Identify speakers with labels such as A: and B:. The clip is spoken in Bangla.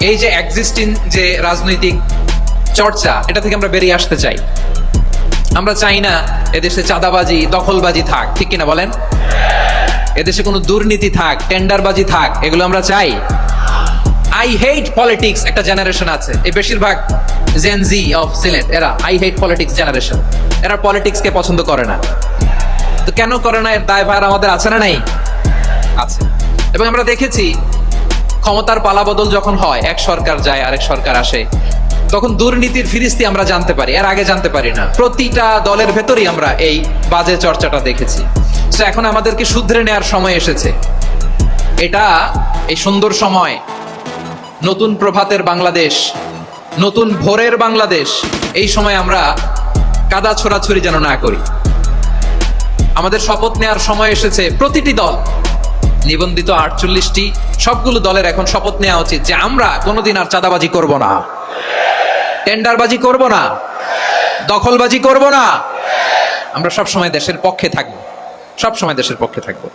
A: এই যে এক্সিস্টিং যে রাজনৈতিক চর্চা, এটা থেকে আমরা বেরিয়ে আসতে চাই। আমরা চাই না এদেশে চাঁদাবাজি, দখলবাজি থাক, ঠিক কিনা বলেন? এদেশে কোনো দুর্নীতি থাক, টেন্ডারবাজি থাক, এগুলো আমরা চাই। আই হেট পলিটিক্স একটা জেনারেশন আছে, এই বেশিরভাগ জেন জি অফ সিলেট, এরা আই হেট পলিটিক্স জেনারেশন। এরা পলিটিক্স কে পছন্দ করে না। তো কেন করে না, এর দায়ভার আমাদের আছে না নাই? আছে। এবং আমরা দেখেছি ক্ষমতার পালাবদল যখন হয়, এক সরকার যায় আরেক সরকার আসে, তখন দুর্নীতির ফিরিস্তি আমরা জানতে পারি, এর আগে জানতে পারি না। প্রতিটা দলের ভেতরই আমরা এই বাজে চর্চাটা দেখেছি। তো এখন আমাদেরকে শুধরে নেওয়ার সময় এসেছে। এটা এই সুন্দর সময়, নতুন প্রভাতের বাংলাদেশ, নতুন ভোরের বাংলাদেশ, এই সময় আমরা কাদা ছোড়াছুরি যেন না করি। আমাদের শপথ নেওয়ার সময় এসেছে। প্রতিটি দল, নিবন্ধিত 48টি, সবগুলো দলের এখন শপথ নেওয়া উচিত যে আমরা কোনোদিন আর চাঁদাবাজি করব না, টেন্ডারবাজি করব না, দখলবাজি করব না। আমরা সবসময় দেশের পক্ষে থাকবো, সবসময় দেশের পক্ষে থাকবো।